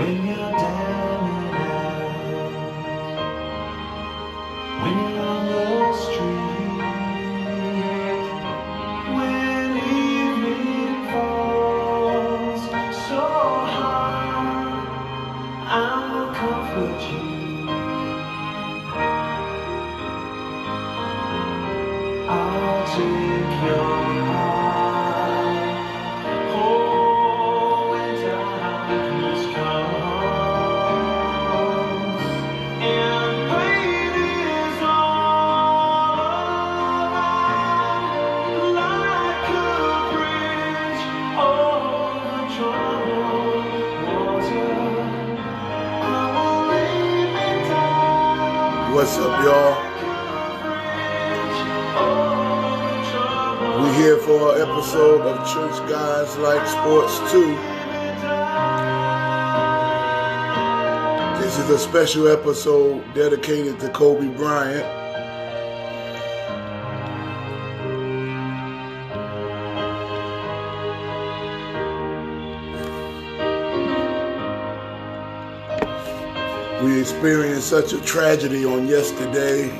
when you're down and out, when you're on the street, when evening falls so hard, I will comfort you. I'll take your heart. Oh, when darkness comes and pain is all around, like a bridge over troubled water, I will lay me down. What's up, y'all? We're here for an episode of Church Guys Like Sports 2. This is a special episode dedicated to Kobe Bryant. We experienced such a tragedy on yesterday.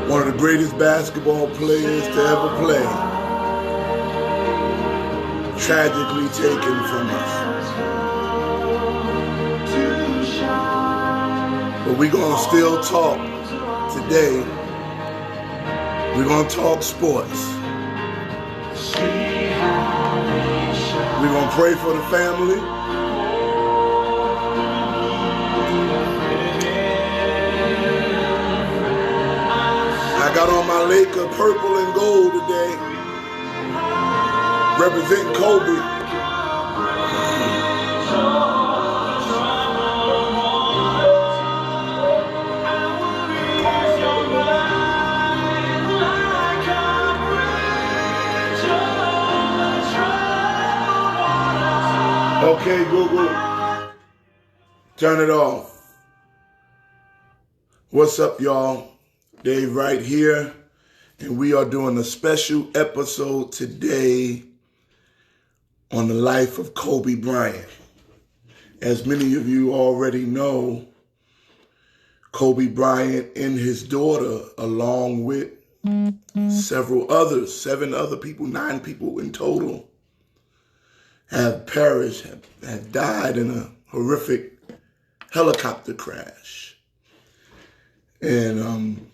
One of the greatest basketball players to ever play, tragically taken from us. But we're going to still talk today. We're going to talk sports. We're going to pray for the family. I got on my Laker purple and gold today, representing Kobe. Okay, Google, turn it off. What's up, y'all? Dave right here, and we are doing a special episode today on the life of Kobe Bryant. As many of you already know, Kobe Bryant and his daughter, along with several others, 7 other people, 9 people in total, have perished, have died in a horrific helicopter crash. And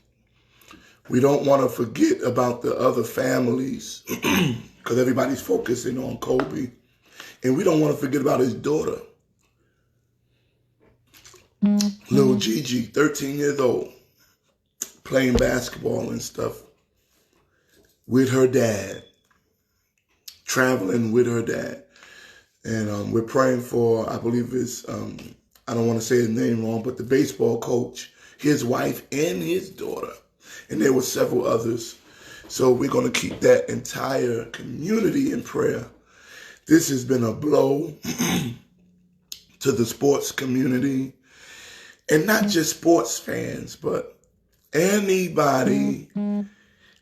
we don't want to forget about the other families because everybody's focusing on Kobe. And we don't want to forget about his daughter, little Gigi, 13 years old, playing basketball and stuff with her dad, traveling with her dad. And we're praying for, I believe it's, I don't want to say his name wrong, but the baseball coach, his wife, and his daughter. And there were several others. So we're going to keep that entire community in prayer. This has been a blow to the sports community. And not just sports fans, but anybody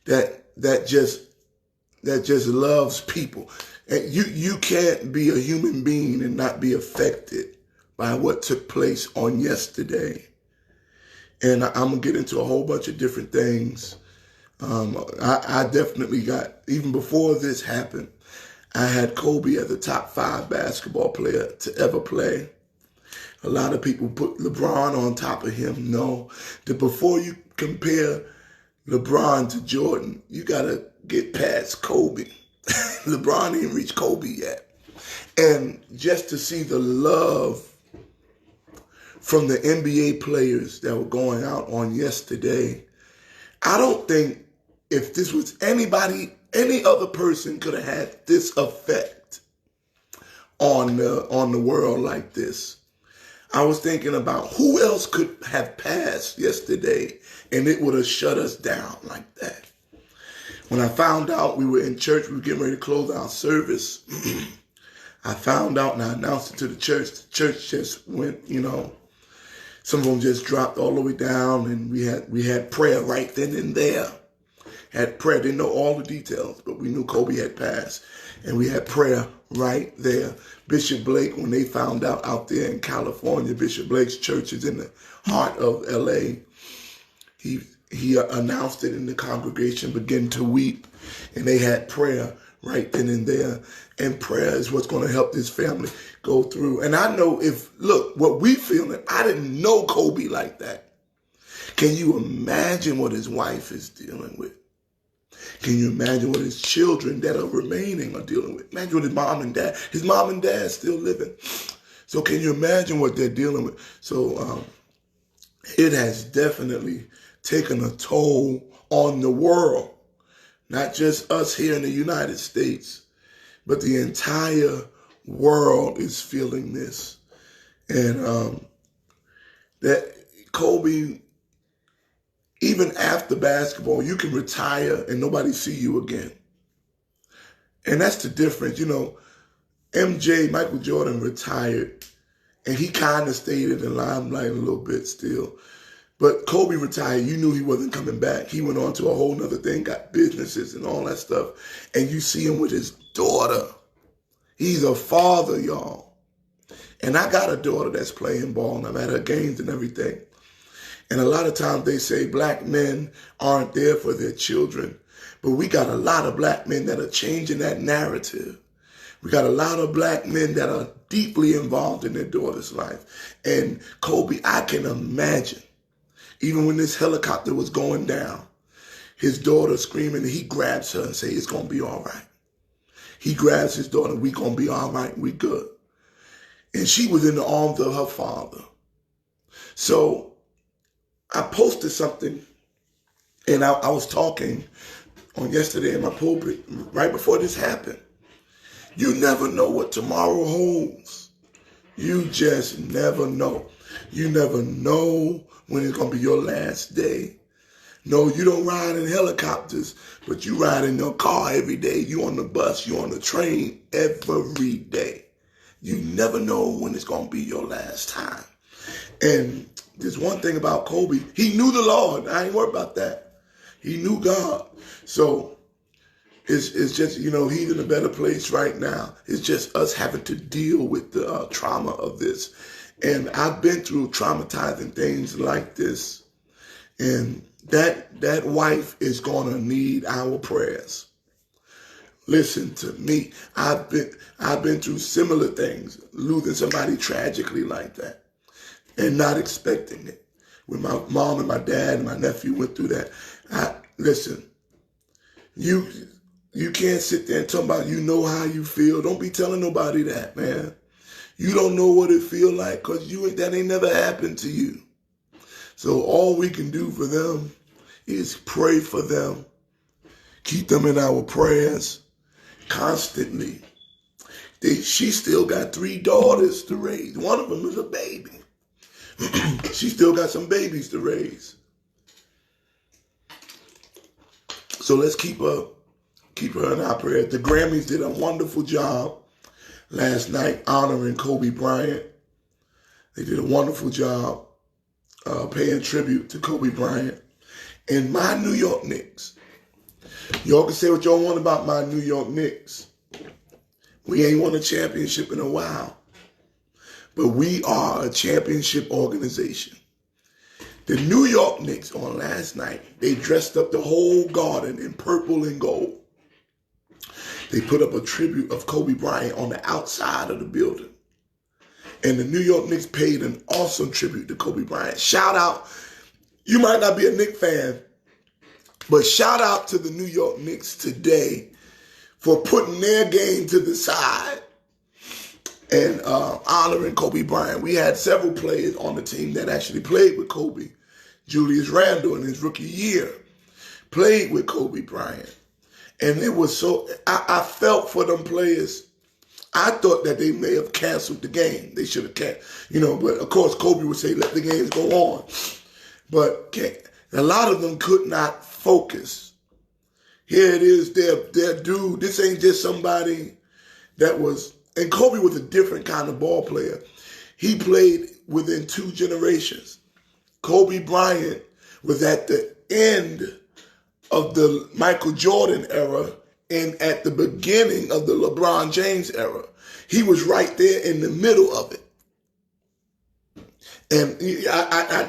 that just loves people. And you can't be a human being and not be affected by what took place on yesterday. And I'm going to get into a whole bunch of different things. I definitely got, even before this happened, I had Kobe as the top 5 basketball player to ever play. A lot of people put LeBron on top of him. No, that before you compare LeBron to Jordan, you got to get past Kobe. LeBron ain't reached Kobe yet. And just to see the love from the NBA players that were going out on yesterday, I don't think if this was anybody, any other person could have had this effect on the world like this. I was thinking about who else could have passed yesterday and it would have shut us down like that. When I found out we were in church, we were getting ready to close our service, I found out and I announced it to the church. The church just went, some of them just dropped all the way down, and we had prayer right then and there. Had prayer, didn't know all the details, but we knew Kobe had passed. And we had prayer right there. Bishop Blake, when they found out there in California, Bishop Blake's church is in the heart of LA. He announced it in the congregation, began to weep, and they had prayer right then and there. And prayer is what's going to help this family go through. And I know look, what we feeling, I didn't know Kobe like that. Can you imagine what his wife is dealing with? Can you imagine what his children that are remaining are dealing with? Imagine what his mom and dad still living. So can you imagine what they're dealing with? So it has definitely taken a toll on the world, not just us here in the United States, but the entire world is feeling this. And that Kobe, even after basketball, you can retire and nobody see you again. And that's the difference. You know, Michael Jordan retired, and he kind of stayed in the limelight a little bit still. But Kobe retired, you knew he wasn't coming back. He went on to a whole nother thing, got businesses and all that stuff. And you see him with his daughter. He's a father, y'all. And I got a daughter that's playing ball, and I'm at her games and everything. And a lot of times they say black men aren't there for their children. But we got a lot of black men that are changing that narrative. We got a lot of black men that are deeply involved in their daughter's life. And Kobe, I can imagine, even when this helicopter was going down, his daughter screaming, and he grabs her and say, it's going to be all right. He grabs his daughter, we going to be all right, we good. And she was in the arms of her father. So I posted something, and I was talking on yesterday in my pulpit right before this happened. You never know what tomorrow holds. You just never know. You never know when it's going to be your last day. No, you don't ride in helicopters, but you ride in your car every day. You on the bus, you on the train every day. You never know when it's going to be your last time. And there's one thing about Kobe. He knew the Lord. I ain't worried about that. He knew God. So it's just, you know, he's in a better place right now. It's just us having to deal with the trauma of this. And I've been through traumatizing things like this. And that wife is going to need our prayers. Listen to me. I've been through similar things, losing somebody tragically like that and not expecting it. When my mom and my dad and my nephew went through that, listen, you can't sit there and talk about you know how you feel. Don't be telling nobody that, man. You don't know what it feel like because that ain't never happened to you. So all we can do for them is pray for them. Keep them in our prayers constantly. She still got 3 daughters to raise. One of them is a baby. She still got some babies to raise. So let's keep her in our prayers. The Grammys did a wonderful job last night honoring Kobe Bryant. They did a wonderful job paying tribute to Kobe Bryant. And my New York Knicks. Y'all can say what y'all want about my New York Knicks. We ain't won a championship in a while. But we are a championship organization. The New York Knicks on last night, they dressed up the whole garden in purple and gold. They put up a tribute of Kobe Bryant on the outside of the building. And the New York Knicks paid an awesome tribute to Kobe Bryant. Shout out, you might not be a Knicks fan, but shout out to the New York Knicks today for putting their game to the side and honoring Kobe Bryant. We had several players on the team that actually played with Kobe. Julius Randle in his rookie year played with Kobe Bryant. And it was so, I felt for them players. I thought that they may have canceled the game. They should have canceled, but of course Kobe would say, let the games go on. But a lot of them could not focus. Here it is, their dude. This ain't just somebody that was, and Kobe was a different kind of ball player. He played within 2 generations. Kobe Bryant was at the end of the Michael Jordan era and at the beginning of the LeBron James era. He was right there in the middle of it. And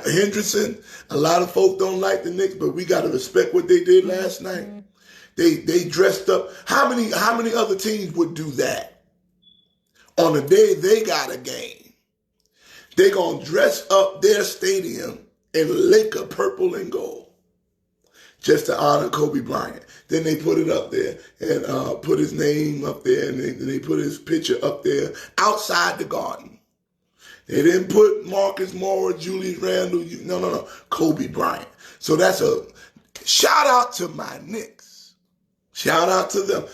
Henderson, a lot of folks don't like the Knicks, but we got to respect what they did last night. They dressed up. How many other teams would do that? On the day they got a game, they gonna dress up their stadium in Laker purple and gold, just to honor Kobe Bryant. Then they put it up there and put his name up there, and they put his picture up there outside the Garden. They didn't put Marcus Morris, Julius Randle. No. Kobe Bryant. So that's a shout out to my Knicks. Shout out to them.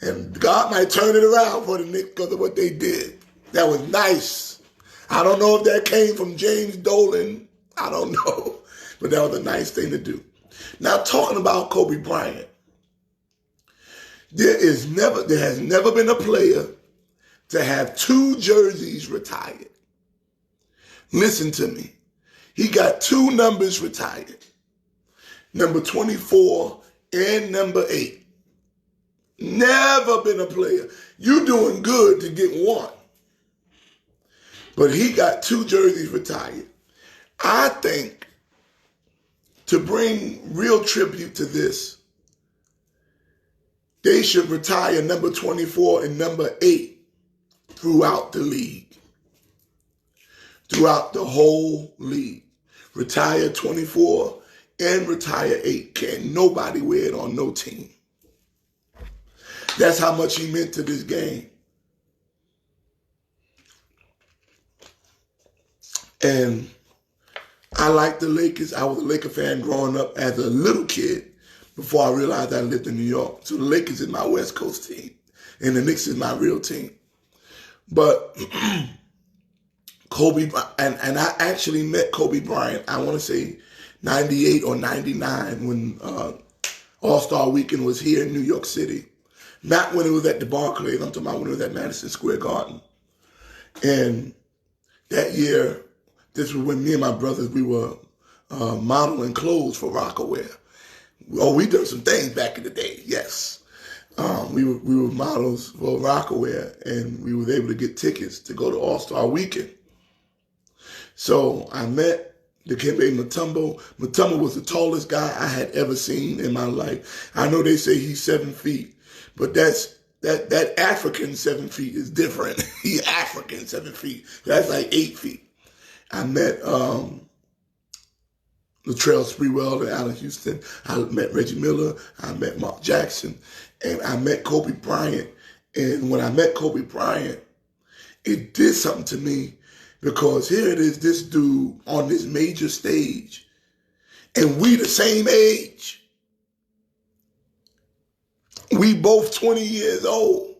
And God might turn it around for the Knicks because of what they did. That was nice. I don't know if that came from James Dolan. I don't know. But that was a nice thing to do. Now, talking about Kobe Bryant, there has never been a player to have 2 jerseys retired. Listen to me. He got 2 numbers retired. Number 24 and number 8. Never been a player. You doing good to get 1. But he got 2 jerseys retired. I think to bring real tribute to this, they should retire number 24 and number 8 throughout the league. Throughout the whole league. Retire 24 and retire 8. Can't nobody wear it on no team. That's how much he meant to this game. And I like the Lakers. I was a Laker fan growing up as a little kid before I realized I lived in New York. So the Lakers is my West Coast team. And the Knicks is my real team. But Kobe, and I actually met Kobe Bryant, I want to say 98 or 99 when All-Star Weekend was here in New York City. Not when it was at the Barclays, I'm talking about when it was at Madison Square Garden. And that year, this was when me and my brothers, we were modeling clothes for Rockaware. Oh, we done some things back in the day, yes. We were models for Rockaware, and we were able to get tickets to go to All-Star Weekend. So I met Dikembe Mutombo. Mutombo was the tallest guy I had ever seen in my life. I know they say he's 7 feet, but that African 7 feet is different. He's African 7 feet. That's like 8 feet. I met Latrell Sprewell and Allen Houston. I met Reggie Miller. I met Mark Jackson. And I met Kobe Bryant. And when I met Kobe Bryant, it did something to me because here it is, this dude on this major stage. And we the same age. We both 20 years old.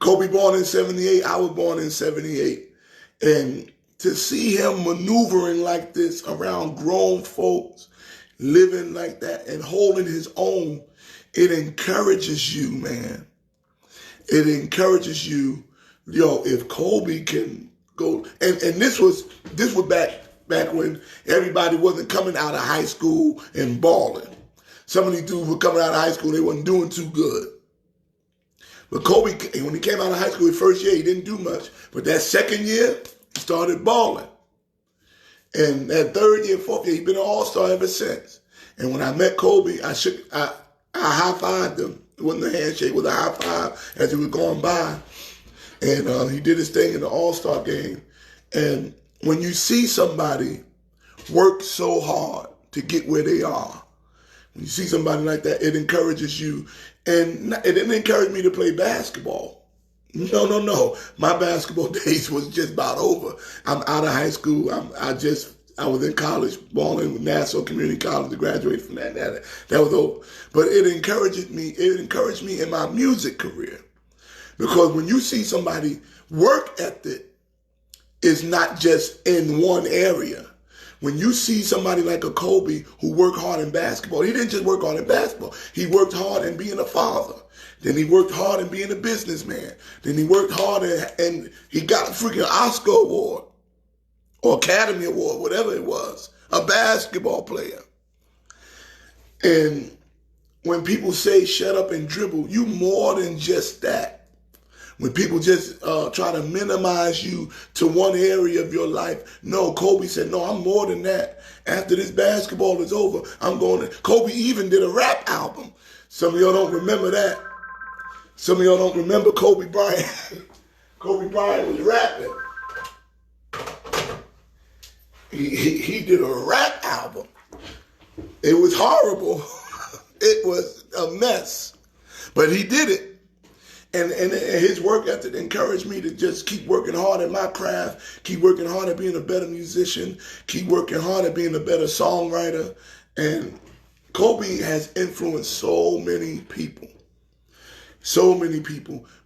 Kobe born in 78. I was born in 78. And to see him maneuvering like this around grown folks, living like that and holding his own, it encourages you, man. It encourages you, if Kobe can go, and this was back when everybody wasn't coming out of high school and balling. Some of these dudes were coming out of high school, they wasn't doing too good. But Kobe, when he came out of high school his first year, he didn't do much. But that second year, he started balling. And that third year, fourth year, he's been an all-star ever since. And when I met Kobe, I high-fived him. It wasn't a handshake, it was a high-five as he was going by. And he did his thing in the all-star game. And when you see somebody work so hard to get where they are, when you see somebody like that, it encourages you. And it didn't encourage me to play basketball. No. My basketball days was just about over. I'm out of high school. I was in college, balling with Nassau Community College to graduate from that. That was over. But it encouraged me in my music career. Because when you see somebody work ethic is not just in one area. When you see somebody like a Kobe who worked hard in basketball, he didn't just work hard in basketball. He worked hard in being a father. Then he worked hard in being a businessman. Then he worked hard and he got a freaking Oscar award or Academy Award, whatever it was, a basketball player. And when people say shut up and dribble, you more than just that. When people just try to minimize you to one area of your life, no, Kobe said, no, I'm more than that. After this basketball is over, I'm going to, Kobe even did a rap album. Some of y'all don't remember that. Some of y'all don't remember Kobe Bryant. Kobe Bryant was rapping. He did a rap album. It was horrible. It was a mess. But he did it. And his work ethic encouraged me to just keep working hard at my craft, keep working hard at being a better musician, keep working hard at being a better songwriter. And Kobe has influenced so many people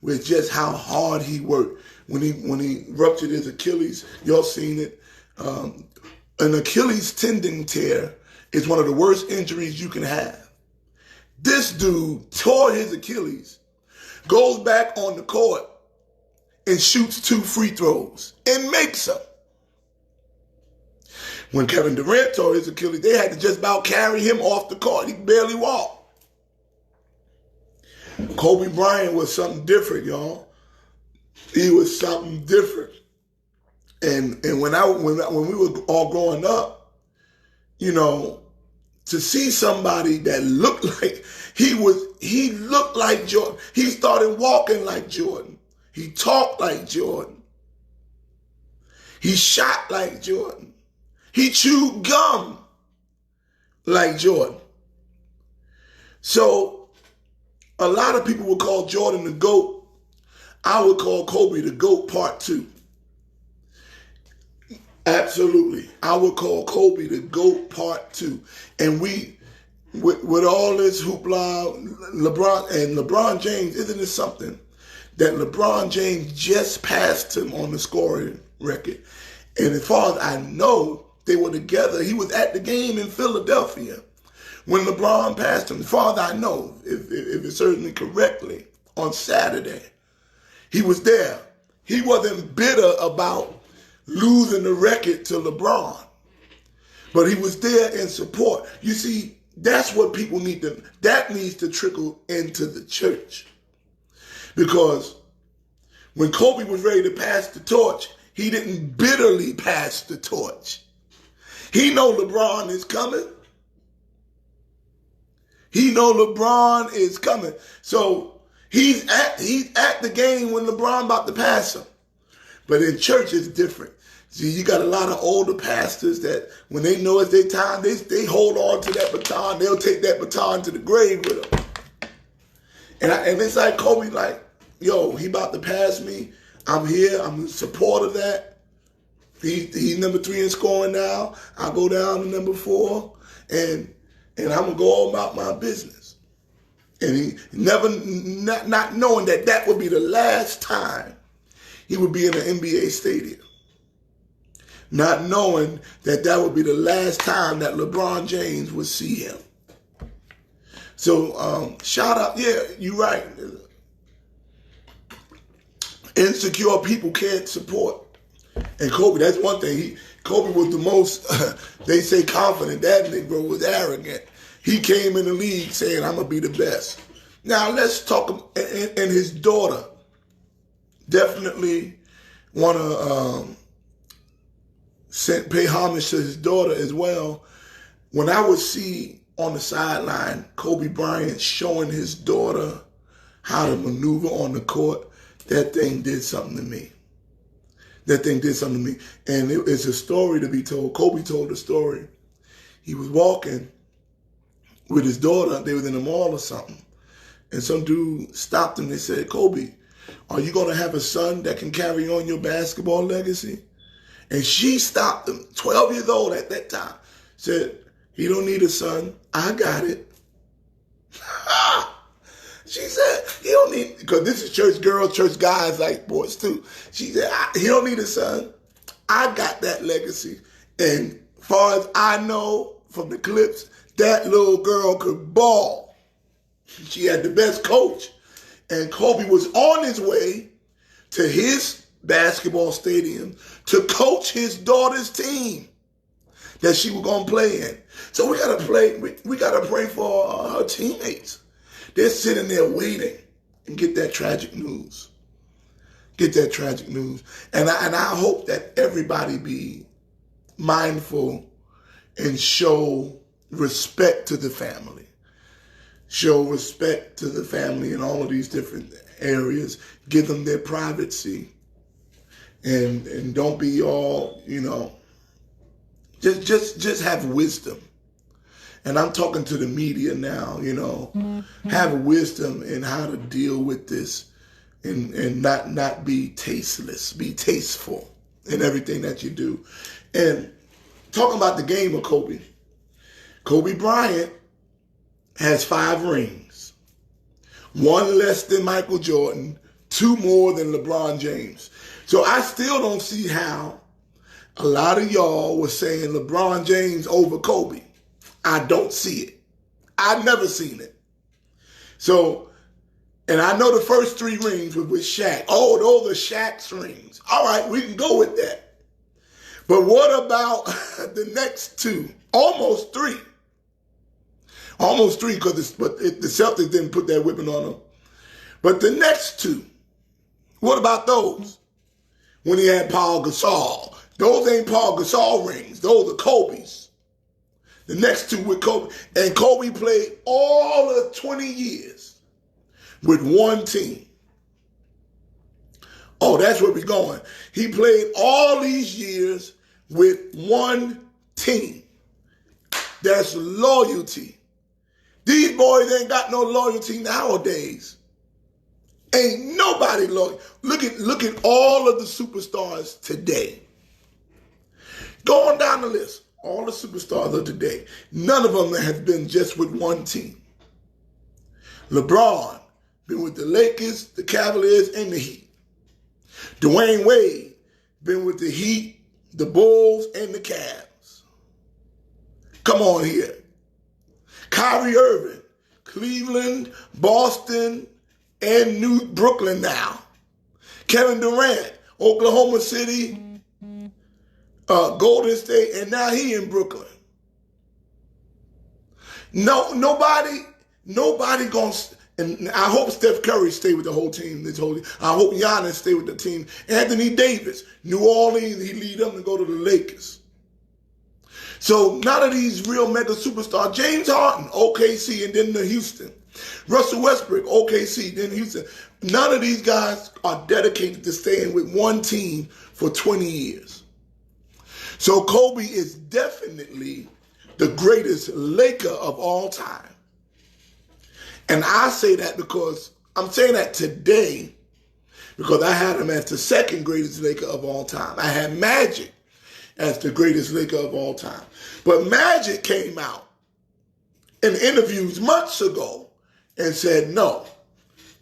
with just how hard he worked. When he ruptured his Achilles, y'all seen it. An Achilles tendon tear is one of the worst injuries you can have. This dude tore his Achilles, goes back on the court and shoots 2 free throws and makes them. When Kevin Durant tore his Achilles, they had to just about carry him off the court. He barely walked. Kobe Bryant was something different, y'all. He was something different. And when we were all growing up, you know, to see somebody that looked like he looked like Jordan. He started walking like Jordan. He talked like Jordan. He shot like Jordan. He chewed gum like Jordan. So a lot of people would call Jordan the GOAT. I would call Kobe the GOAT Part 2. Absolutely. I would call Kobe the GOAT Part 2. And with all this hoopla, LeBron James, isn't it something that LeBron James just passed him on the scoring record? And as far as I know, they were together. He was at the game in Philadelphia when LeBron passed him. As far as I know, if it serves me correctly, on Saturday, he was there. He wasn't bitter about losing the record to LeBron, but he was there in support. You see, that's what people that needs to trickle into the church. Because when Kobe was ready to pass the torch, he didn't bitterly pass the torch. He know LeBron is coming. He know LeBron is coming. So he's at the game when LeBron about to pass him. But in church, it's different. See, you got a lot of older pastors that when they know it's their time, they hold on to that baton. They'll take that baton to the grave with them. And it's like Kobe, like, yo, he about to pass me. I'm here. I'm in support of that. He's number 3 in scoring now. I go down to number 4, and I'm gonna go on about my business. And he not knowing that would be the last time he would be in an NBA stadium. Not knowing that would be the last time that LeBron James would see him. So shout out, yeah, you're right. Insecure people can't support. And Kobe, that's one thing. Kobe was the most, they say, confident. That nigga was arrogant. He came in the league saying, I'm going to be the best. Now, let's talk, and his daughter, definitely want to pay homage to his daughter as well. When I would see on the sideline Kobe Bryant showing his daughter how to maneuver on the court, that thing did something to me. That thing did something to me. And it's a story to be told. Kobe told a story. He was walking with his daughter. They was in the mall or something. And some dude stopped him. They said, Kobe, are you going to have a son that can carry on your basketball legacy? And she stopped him, 12 years old at that time. Said, he don't need a son. I got it. She said, he don't need, because this is church girls, church guys like boys too. She said, he don't need a son. I got that legacy. And as far as I know from the clips, that little girl could ball. She had the best coach. And Kobe was on his way to his basketball stadium to coach his daughter's team. that she was going to play in. So we got to play. We got to pray for her teammates. They're sitting there waiting and get that tragic news. Get that tragic news. And I hope that everybody be mindful and show respect to the family. Show respect to the family in all of these different areas. Give them their privacy. And don't be all, just have wisdom. And I'm talking to the media now, have wisdom in how to deal with this and not be tasteless, be tasteful in everything that you do. And talking about the game of Kobe. Kobe Bryant has 5 rings. 1 less than Michael Jordan, 2 more than LeBron James. So I still don't see how a lot of y'all were saying LeBron James over Kobe. I don't see it. I've never seen it. So, and I know the first 3 rings were with Shaq. Oh, those are Shaq's rings. All right, we can go with that. But what about the next 2? Almost 3. Almost 3 because the Celtics didn't put that whipping on them. But the next 2, what about those? When he had Paul Gasol. Those ain't Paul Gasol rings. Those are Kobe's. The next 2 with Kobe. And Kobe played all of 20 years with 1 team. Oh, that's where we're going. He played all these years with 1 team. That's loyalty. These boys ain't got no loyalty nowadays. Ain't nobody loyal. Look at all of the superstars today. Going down the list, all the superstars of today, none of them have been just with 1 team. LeBron been with the Lakers, the Cavaliers, and the Heat. Dwayne Wade been with the Heat, the Bulls, and the Cavs. Come on here. Kyrie Irving, Cleveland, Boston, and Brooklyn now. Kevin Durant, Oklahoma City, Golden State, and now he in Brooklyn. Nobody gonna. And I hope Steph Curry stay with the whole team. I hope Giannis stay with the team. Anthony Davis, New Orleans, he lead them to go to the Lakers. So none of these real mega superstars. James Harden, OKC, and then the Houston. Russell Westbrook, OKC, then Houston. None of these guys are dedicated to staying with 1 team for 20 years. So Kobe is definitely the greatest Laker of all time. And I say that because I'm saying that today because I had him as the 2nd greatest Laker of all time. I had Magic as the greatest Laker of all time. But Magic came out in interviews months ago and said, no,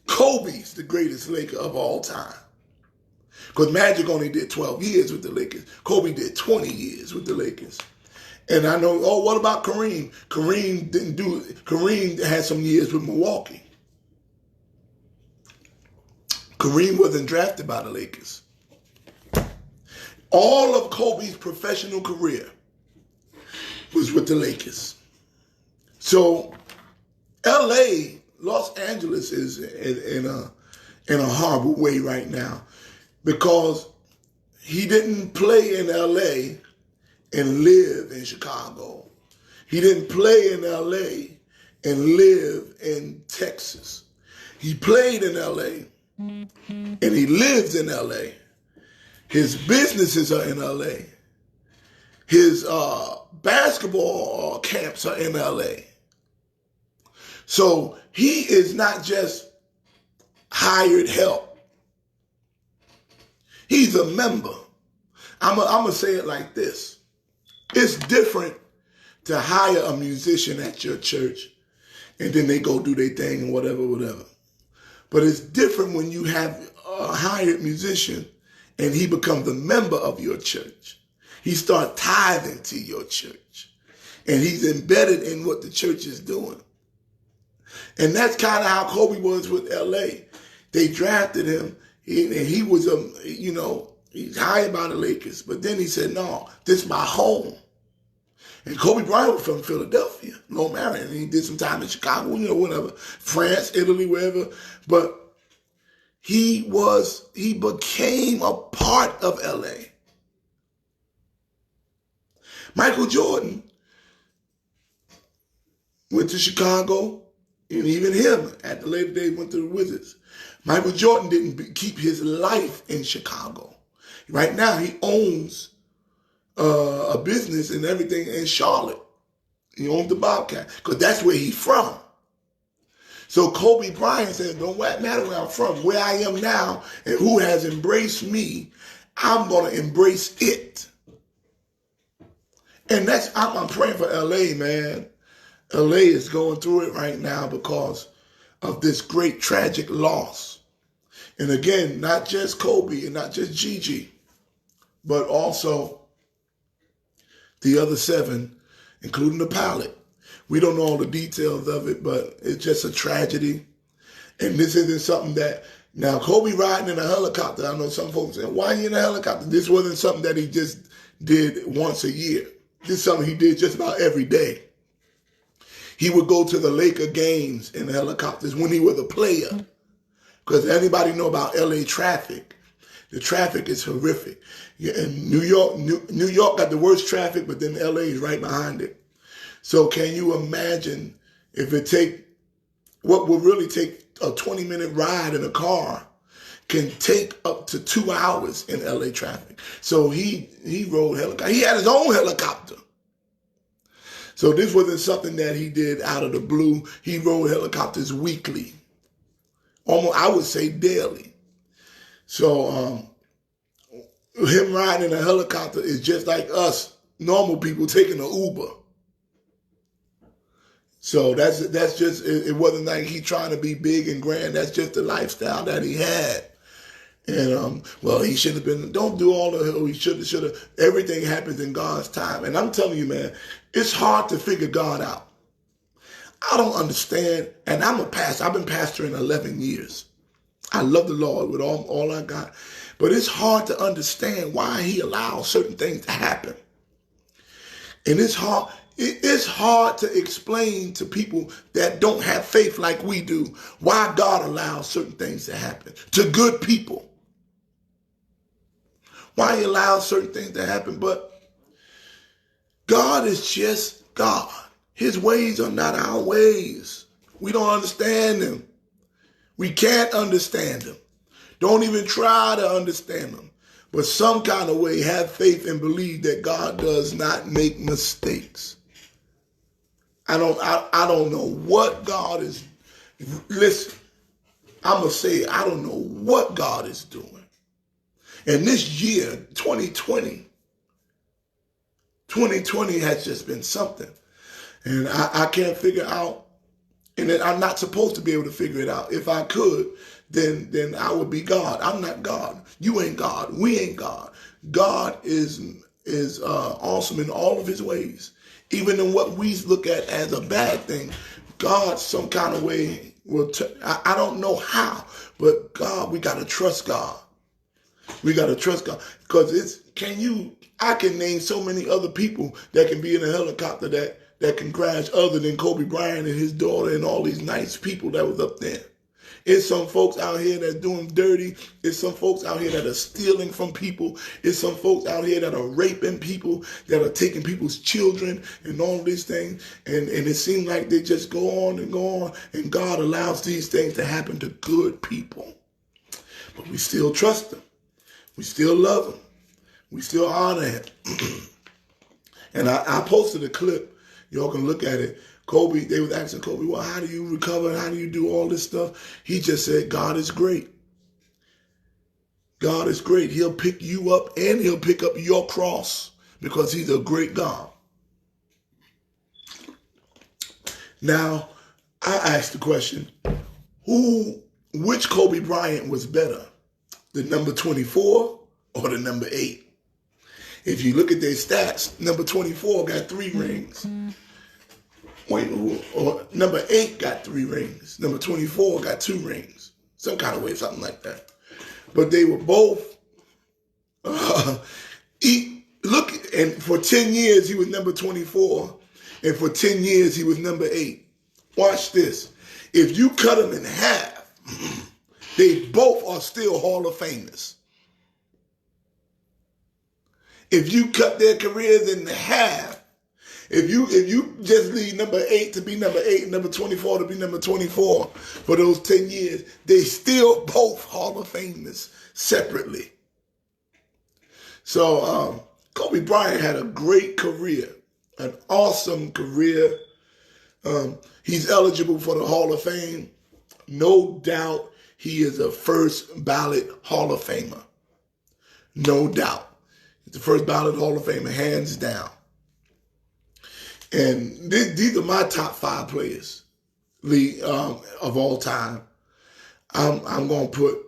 Kobe's the greatest Laker of all time. Because Magic only did 12 years with the Lakers. Kobe did 20 years with the Lakers. And I know, what about Kareem? Kareem had some years with Milwaukee. Kareem wasn't drafted by the Lakers. All of Kobe's professional career was with the Lakers. So LA, Los Angeles is in a horrible way right now because he didn't play in LA and live in Chicago. He didn't play in LA and live in Texas. He played in LA and he lives in LA. His businesses are in LA. His basketball camps are in LA. So he is not just hired help. He's a member. I'm going to say it like this. It's different to hire a musician at your church and then they go do their thing and whatever. But it's different when you have a hired musician and he becomes a member of your church. He starts tithing to your church. And he's embedded in what the church is doing. And that's kind of how Kobe was with LA. They drafted him, and he was, he's hired by the Lakers. But then he said, no, this is my home. And Kobe Bryant was from Philadelphia, Long Island, and he did some time in Chicago, whatever, France, Italy, wherever. But he became a part of LA. Michael Jordan went to Chicago, and even him, at the later day, went to the Wizards. Michael Jordan didn't keep his life in Chicago. Right now, he owns a business and everything in Charlotte. He owns the Bobcat, because that's where he's from. So Kobe Bryant said, don't matter where I'm from, where I am now, and who has embraced me, I'm going to embrace it. And I'm praying for LA, man. LA is going through it right now because of this great tragic loss. And again, not just Kobe and not just Gigi, but also the other 7, including the pilot. We don't know all the details of it, but it's just a tragedy. And this isn't something that, now Kobe riding in a helicopter, I know some folks say, why are you in a helicopter? This wasn't something that he just did once a year. This is something he did just about every day. He would go to the Laker games in helicopters when he was a player. Because anybody know about LA traffic? The traffic is horrific. Yeah, and New York got the worst traffic, but then LA is right behind it. So can you imagine if what would really take a 20-minute ride in a car can take up to 2 hours in LA traffic. So he rode helicopter. He had his own helicopter. So this wasn't something that he did out of the blue. He rode helicopters weekly. Almost, I would say daily. So him riding in a helicopter is just like us normal people taking an Uber. So that's just, it wasn't like he trying to be big and grand. That's just the lifestyle that he had. And, well, he should have been, don't do all the, he should have. Everything happens in God's time. And I'm telling you, man, it's hard to figure God out. I don't understand. And I'm a pastor. I've been pastoring 11 years. I love the Lord with all I got. But it's hard to understand why he allows certain things to happen. And it's hard to explain to people that don't have faith like we do why God allows certain things to happen to good people. Why he allows certain things to happen. But God is just God. His ways are not our ways. We don't understand them. We can't understand them. Don't even try to understand them. But some kind of way have faith and believe that God does not make mistakes. I don't know what God is. Listen, I'm going to say I don't know what God is doing. And this year, 2020 has just been something. And I can't figure out, and I'm not supposed to be able to figure it out. If I could, then I would be God. I'm not God. You ain't God. We ain't God. God is awesome in all of his ways. Even in what we look at as a bad thing, God some kind of way will, I don't know how, but God, we got to trust God. We got to trust God. Because I can name so many other people that can be in a helicopter that can crash other than Kobe Bryant and his daughter and all these nice people that was up there. It's some folks out here that's doing dirty. It's some folks out here that are stealing from people. It's some folks out here that are raping people, that are taking people's children and all these things. And it seems like they just go on and go on. And God allows these things to happen to good people. But we still trust him. We still love him. We still honor him. And I posted a clip. Y'all can look at it. Kobe, they was asking Kobe, well, how do you recover? How do you do all this stuff? He just said, God is great. God is great. He'll pick you up and he'll pick up your cross because he's a great God. Now, I asked the question, which Kobe Bryant was better? The number 24 or the number 8? If you look at their stats, number 24 got 3 rings. Or number 8 got 3 rings. Number 24 got 2 rings. Some kind of way, something like that. But they were both look, and for 10 years he was number 24, and for 10 years he was number 8. Watch this. If you cut them in half, they both are still Hall of Famers. If you cut their careers in half, if you just leave number 8 to be number 8 and number 24 to be number 24 for those 10 years, they still both Hall of Famers separately. So Kobe Bryant had a great career, an awesome career. He's eligible for the Hall of Fame. No doubt he is a first ballot Hall of Famer. No doubt. He's the first ballot Hall of Famer, hands down. And these are my top 5 players of all time. I'm gonna put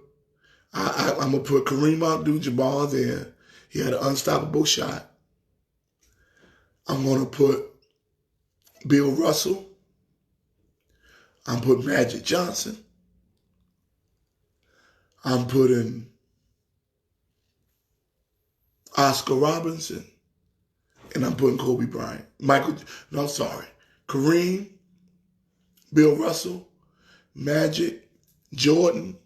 Kareem Abdul-Jabbar there. He had an unstoppable shot. I'm gonna put Bill Russell. I'm putting Magic Johnson. I'm putting Oscar Robertson. And I'm putting Kobe Bryant. Kareem, Bill Russell, Magic, Jordan,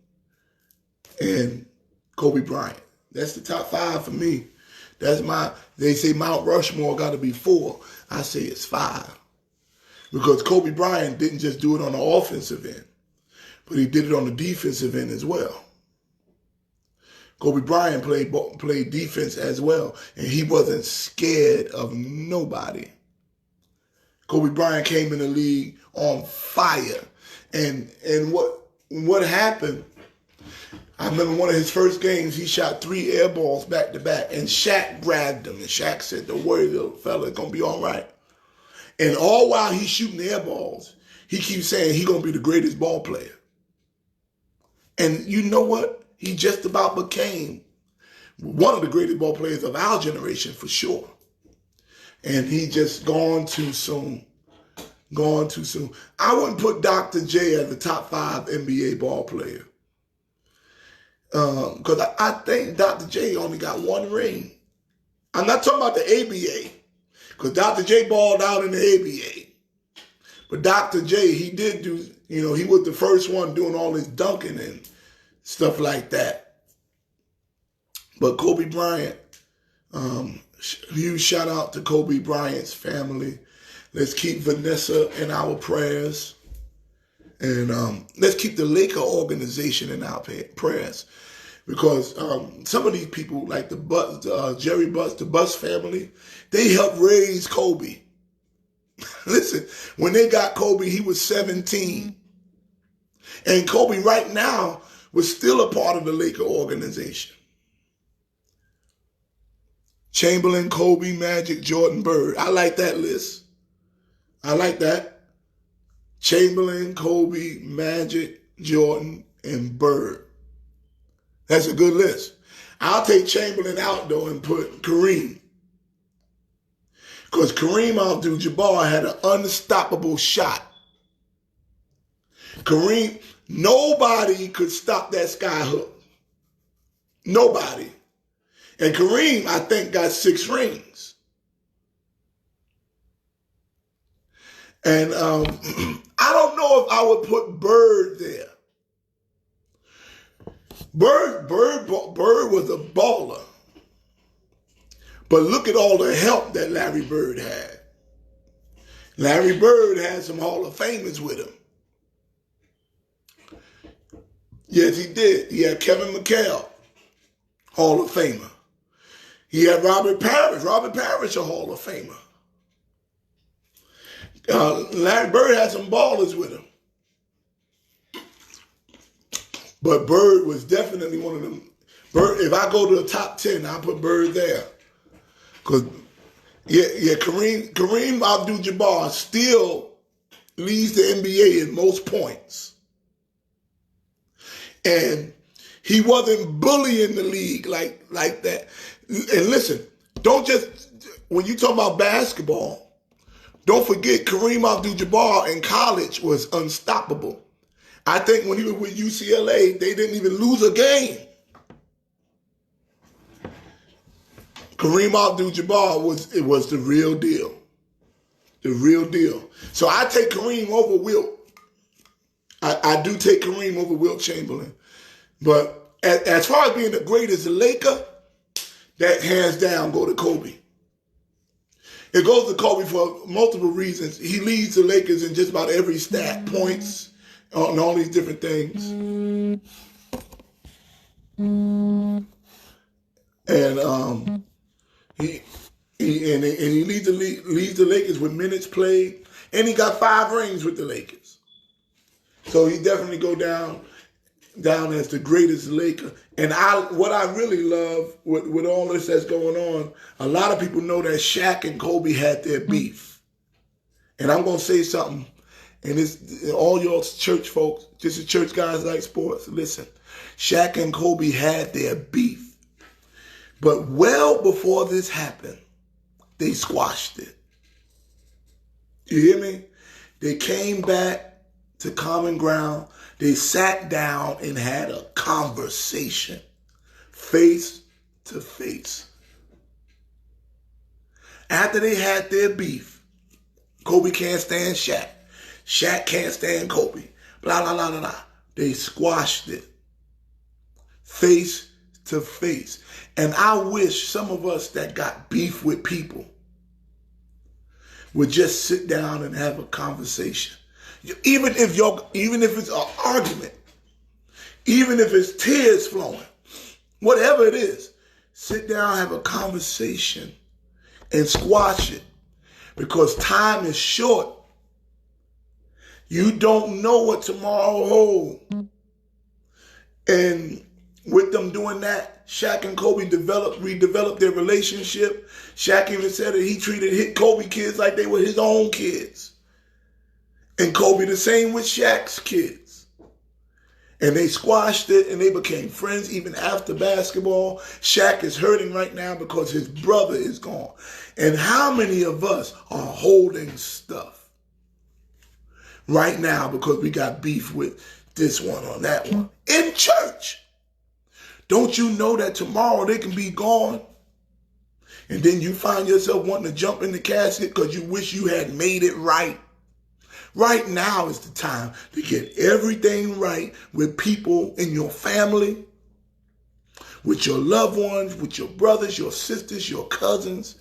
and Kobe Bryant. That's the top 5 for me. They say Mount Rushmore got to be 4. I say it's 5. Because Kobe Bryant didn't just do it on the offensive end, but he did it on the defensive end as well. Kobe Bryant played defense as well, and he wasn't scared of nobody. Kobe Bryant came in the league on fire. And what happened, I remember one of his first games, he shot 3 air balls back to back, and Shaq grabbed him, and Shaq said, "Don't worry, little fella, it's going to be all right." And all while he's shooting air balls, he keeps saying he's going to be the greatest ball player. And you know what? He just about became one of the greatest ball players of our generation for sure. And he just gone too soon. Gone too soon. I wouldn't put Dr. J as the top 5 NBA ball player. Because I think Dr. J only got 1 ring. I'm not talking about the ABA. Because Dr. J balled out in the ABA. But Dr. J, he did do, he was the first one doing all his dunking and stuff like that. But Kobe Bryant, huge shout out to Kobe Bryant's family. Let's keep Vanessa in our prayers. And let's keep the Laker organization in our prayers. Because some of these people, like Jerry Buss, the Buss family, they helped raise Kobe. Listen, when they got Kobe, he was 17. And Kobe right now was still a part of the Laker organization. Chamberlain, Kobe, Magic, Jordan, Bird. I like that list. I like that. Chamberlain, Kobe, Magic, Jordan, and Bird. That's a good list. I'll take Chamberlain out, though, and put Kareem. Because Kareem Abdul-Jabbar had an unstoppable shot. Kareem, nobody could stop that sky hook. Nobody. And Kareem, I think, got 6 rings. And I don't know if I would put Bird there. Bird was a baller. But look at all the help that Larry Bird had. Larry Bird had some Hall of Famers with him. Yes, he did. He had Kevin McHale, Hall of Famer. He had Robert Parrish. Robert Parrish, a Hall of Famer. Larry Bird had some ballers with him. But Bird was definitely one of them. Bird, if I go to the top 10, I'll put Bird there. Because, Kareem Abdul-Jabbar still leads the NBA in most points. And he wasn't bullying the league like that. And listen, when you talk about basketball, don't forget Kareem Abdul-Jabbar in college was unstoppable. I think when he was with UCLA, they didn't even lose a game. Kareem Abdul-Jabbar was the real deal. The real deal. So I take Kareem over Wilt. I do take Kareem over Wilt Chamberlain. But as far as being the greatest Laker, that hands down go to Kobe. It goes to Kobe for multiple reasons. He leads the Lakers in just about every stat, points, and all these different things. And he leads the Lakers with minutes played, and he got 5 rings with the Lakers. So he definitely go down as the greatest Laker. And what I really love with all this that's going on, a lot of people know that Shaq and Kobe had their beef. And I'm gonna say something, and it's all y'all church folks, just the church guys like sports. Listen, Shaq and Kobe had their beef, but well before this happened, they squashed it. You hear me? They came back to common ground. They sat down and had a conversation, face to face. After they had their beef, Kobe can't stand Shaq. Shaq can't stand Kobe. Blah, blah, blah, blah, blah. They squashed it, face to face. And I wish some of us that got beef with people would just sit down and have a conversation. Even if it's an argument, even if it's tears flowing, whatever it is, sit down, have a conversation, and squash it. Because time is short. You don't know what tomorrow holds. And with them doing that, Shaq and Kobe redeveloped their relationship. Shaq even said that he treated Kobe kids like they were his own kids. And Kobe the same with Shaq's kids. And they squashed it and they became friends even after basketball. Shaq is hurting right now because his brother is gone. And how many of us are holding stuff right now because we got beef with this one or that one in church? Don't you know that tomorrow they can be gone? And then you find yourself wanting to jump in the casket because you wish you had made it right. Right now is the time to get everything right with people in your family, with your loved ones, with your brothers, your sisters, your cousins.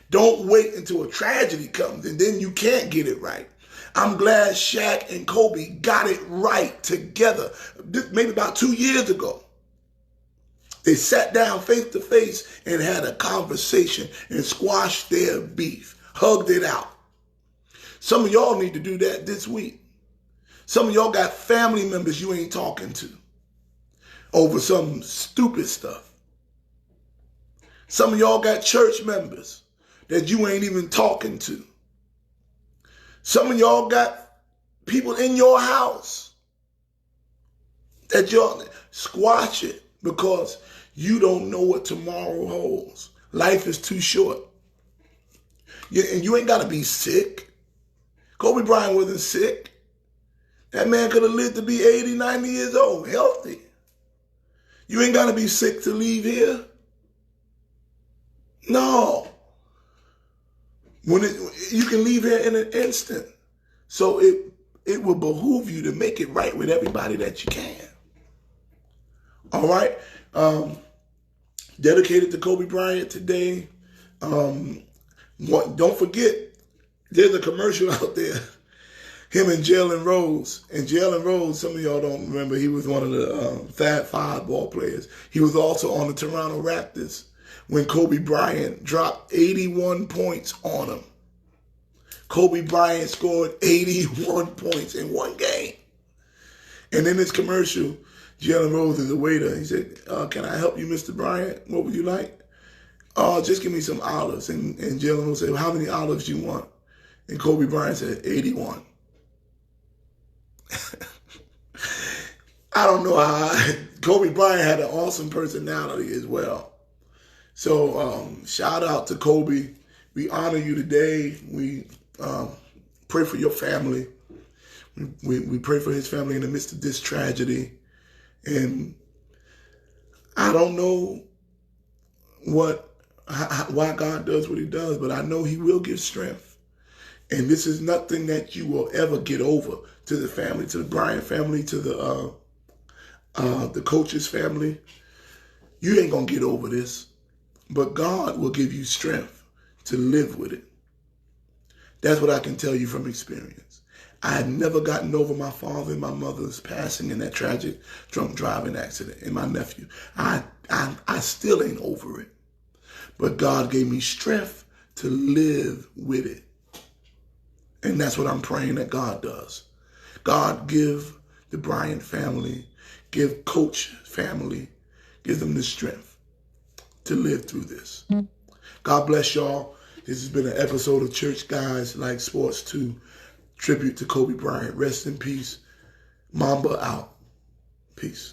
Don't wait until a tragedy comes and then you can't get it right. I'm glad Shaq and Kobe got it right together, maybe about 2 years ago. They sat down face to face and had a conversation and squashed their beef, hugged it out. Some of y'all need to do that this week. Some of y'all got family members you ain't talking to over some stupid stuff. Some of y'all got church members that you ain't even talking to. Some of y'all got people in your house that y'all squash it because you don't know what tomorrow holds. Life is too short. And you ain't got to be sick. Kobe Bryant wasn't sick. That man could have lived to be 80, 90 years old, healthy. You ain't got to be sick to leave here. No. You can leave here in an instant. So it will behoove you to make it right with everybody that you can. All right? Dedicated to Kobe Bryant today. Don't forget, there's a commercial out there, him and Jalen Rose. And Jalen Rose, some of y'all don't remember, he was one of the Fab Five ball players. He was also on the Toronto Raptors when Kobe Bryant dropped 81 points on him. Kobe Bryant scored 81 points in one game. And in this commercial, Jalen Rose is a waiter. He said, can I help you, Mr. Bryant? What would you like? Just give me some olives. And Jalen Rose said, how many olives do you want? And Kobe Bryant said, 81. I don't know how. Kobe Bryant had an awesome personality as well. So shout out to Kobe. We honor you today. We pray for your family. We pray for his family in the midst of this tragedy. And I don't know what why God does what he does, but I know he will give strength. And this is nothing that you will ever get over to the family, to the Bryant family, to the coach's family. You ain't going to get over this, but God will give you strength to live with it. That's what I can tell you from experience. I had never gotten over my father and my mother's passing in that tragic drunk driving accident, and my nephew. I still ain't over it. But God gave me strength to live with it. And that's what I'm praying that God does. God give the Bryant family, give Coach family, give them the strength to live through this. God bless y'all. This has been an episode of Church Guys Like Sports 2, tribute to Kobe Bryant. Rest in peace. Mamba out. Peace.